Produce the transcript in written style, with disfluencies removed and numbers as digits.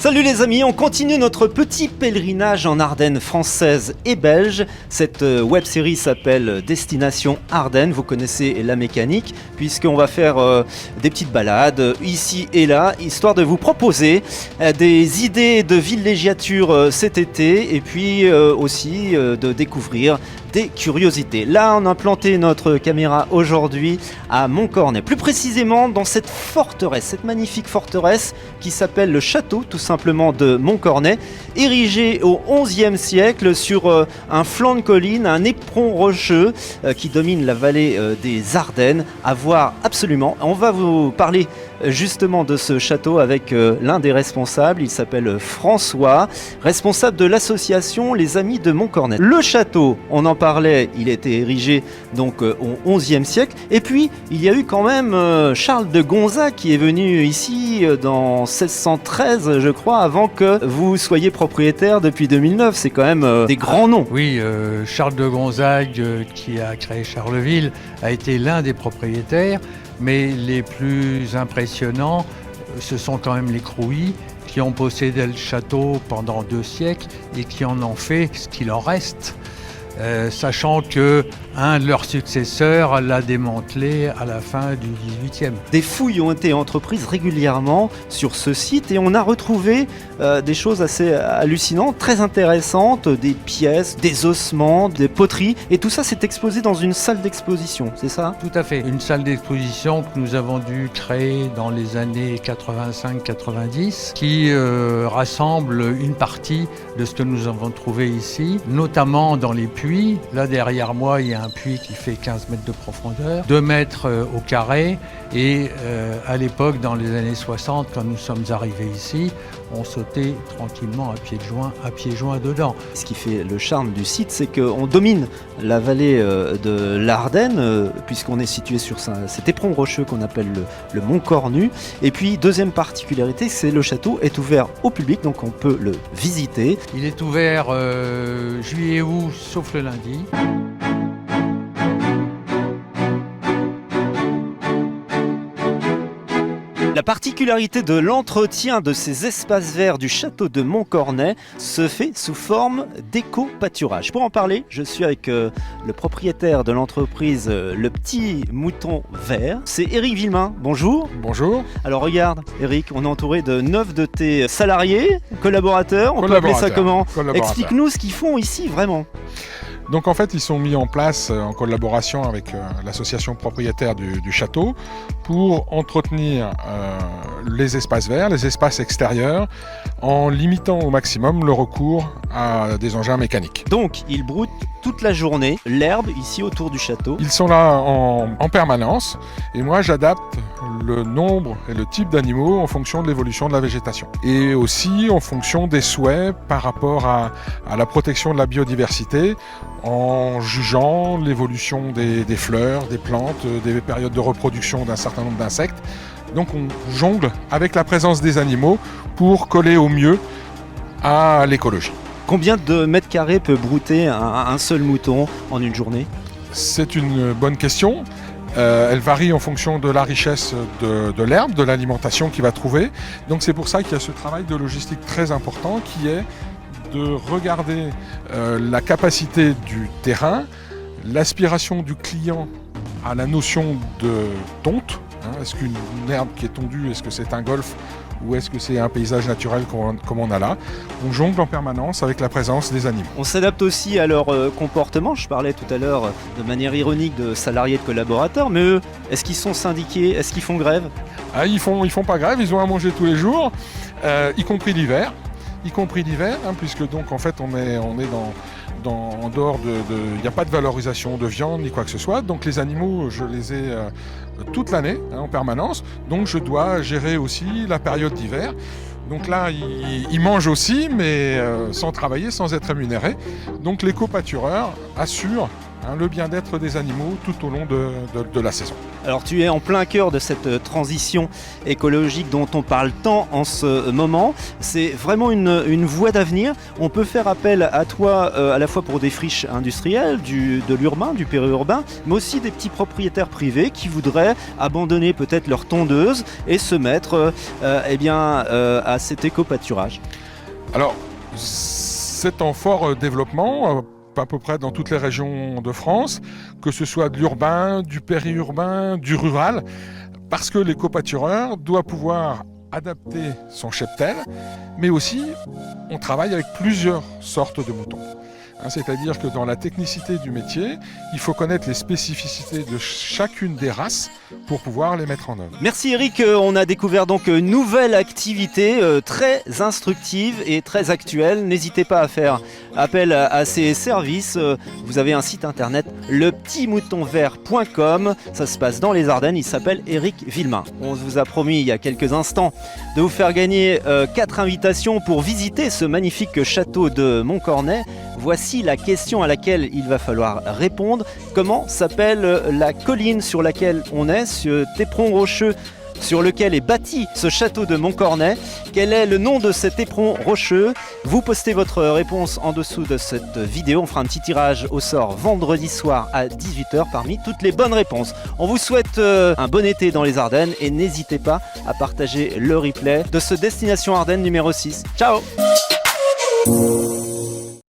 Salut les amis, on continue notre petit pèlerinage en Ardennes françaises et belges. Cette web-série s'appelle Destination Ardennes, vous connaissez la mécanique, puisqu'on va faire des petites balades ici et là, histoire de vous proposer des idées de villégiature cet été, et puis aussi de découvrir des curiosités. Là, on a planté notre caméra aujourd'hui à Montcornet, plus précisément dans cette forteresse, cette magnifique forteresse qui s'appelle le château tout simplement de Montcornet, érigé au XIe siècle sur un flanc de colline, un éperon rocheux qui domine la vallée des Ardennes. À voir absolument. On va vous parler justement de ce château avec l'un des responsables. Il s'appelle François, responsable de l'association Les Amis de Montcornet. Le château, on en parlait, il a été érigé donc au XIe siècle. Et puis il y a eu quand même Charles de Gonzague qui est venu ici dans 1613, je crois, avant que vous soyez propriétaire depuis 2009. C'est quand même des grands noms. Oui, Charles de Gonzague, qui a créé Charleville, a été l'un des propriétaires. Mais les plus impressionnants, ce sont quand même les Crouy, qui ont possédé le château pendant 2 siècles et qui en ont fait ce qu'il en reste. Sachant que un de leurs successeurs l'a démantelé à la fin du XVIIIe. Des fouilles ont été entreprises régulièrement sur ce site et on a retrouvé des choses assez hallucinantes, très intéressantes, des pièces, des ossements, des poteries, et tout ça s'est exposé dans une salle d'exposition, c'est ça ? Tout à fait. Une salle d'exposition que nous avons dû créer dans les années 85-90 qui rassemble une partie de ce que nous avons trouvé ici, notamment dans les puits. Là derrière moi, il y a un puits qui fait 15 mètres de profondeur, 2 mètres au carré, et à l'époque, dans les années 60, quand nous sommes arrivés ici, on sautait tranquillement à pieds joints dedans. Ce qui fait le charme du site, c'est qu'on domine la vallée de l'Ardenne, puisqu'on est situé sur cet éperon rocheux qu'on appelle le Mont Cornu. Et puis, deuxième particularité, c'est le château est ouvert au public, donc on peut le visiter. Il est ouvert juillet-août, sauf le lundi. La particularité de l'entretien de ces espaces verts du château de Montcornet se fait sous forme d'éco-pâturage. Pour en parler, je suis avec le propriétaire de l'entreprise Le Petit Mouton Vert. C'est Éric Villemain. Bonjour. Bonjour. Alors regarde, Éric, on est entouré de 9 de tes salariés, collaborateurs. On peut appeler ça comment ? Explique-nous ce qu'ils font ici vraiment. Donc en fait, ils sont mis en place en collaboration avec l'association propriétaire du château pour entretenir les espaces verts, les espaces extérieurs, en limitant au maximum le recours à des engins mécaniques. Donc, ils broutent toute la journée l'herbe ici autour du château. Ils sont là en permanence et moi j'adapte le nombre et le type d'animaux en fonction de l'évolution de la végétation. Et aussi en fonction des souhaits par rapport à la protection de la biodiversité, en jugeant l'évolution des fleurs, des plantes, des périodes de reproduction d'un certain nombre d'insectes. Donc on jongle avec la présence des animaux pour coller au mieux à l'écologie. Combien de mètres carrés peut brouter un seul mouton en une journée ? C'est une bonne question. Elle varie en fonction de la richesse de l'herbe, de l'alimentation qu'il va trouver. Donc c'est pour ça qu'il y a ce travail de logistique très important qui est de regarder la capacité du terrain, l'aspiration du client à la notion de tonte. Est-ce qu'une herbe qui est tondue, est-ce que c'est un golfe ou est-ce que c'est un paysage naturel comme on a là ? On jongle en permanence avec la présence des animaux. On s'adapte aussi à leur comportement. Je parlais tout à l'heure de manière ironique de salariés et de collaborateurs, mais eux, est-ce qu'ils sont syndiqués ? Est-ce qu'ils font grève ? Ils font pas grève, ils ont à manger tous les jours, y compris l'hiver, puisque donc en fait on est en dehors il n'y a pas de valorisation de viande ni quoi que ce soit, donc les animaux je les ai toute l'année en permanence, donc je dois gérer aussi la période d'hiver. Donc là, ils mangent aussi, mais sans travailler, sans être rémunérés. Donc l'éco-pâtureur assure le bien-être des animaux tout au long de la saison. Alors tu es en plein cœur de cette transition écologique dont on parle tant en ce moment. C'est vraiment une voie d'avenir. On peut faire appel à toi à la fois pour des friches industrielles, de l'urbain, du périurbain, mais aussi des petits propriétaires privés qui voudraient abandonner peut-être leur tondeuse et se mettre à cet éco-pâturage. Alors, c'est en fort développement, à peu près dans toutes les régions de France, que ce soit de l'urbain, du périurbain, du rural, parce que l'éco-pâtureur doit pouvoir adapter son cheptel, mais aussi on travaille avec plusieurs sortes de moutons. C'est-à-dire que dans la technicité du métier, il faut connaître les spécificités de chacune des races pour pouvoir les mettre en œuvre. Merci Eric, on a découvert donc une nouvelle activité très instructive et très actuelle. N'hésitez pas à faire appel à ces services. Vous avez un site internet, lepetitmoutonvert.com. Ça se passe dans les Ardennes, il s'appelle Eric Villemain. On vous a promis il y a quelques instants de vous faire gagner 4 invitations pour visiter ce magnifique château de Montcornet. Voici la question à laquelle il va falloir répondre. Comment s'appelle la colline sur laquelle on est, ce éperon rocheux sur lequel est bâti ce château de Montcornet? Quel est le nom de cet éperon rocheux? Vous postez votre réponse en dessous de cette vidéo. On fera un petit tirage au sort vendredi soir à 18h parmi toutes les bonnes réponses. On vous souhaite un bon été dans les Ardennes et n'hésitez pas à partager le replay de ce Destination Ardennes numéro 6. Ciao!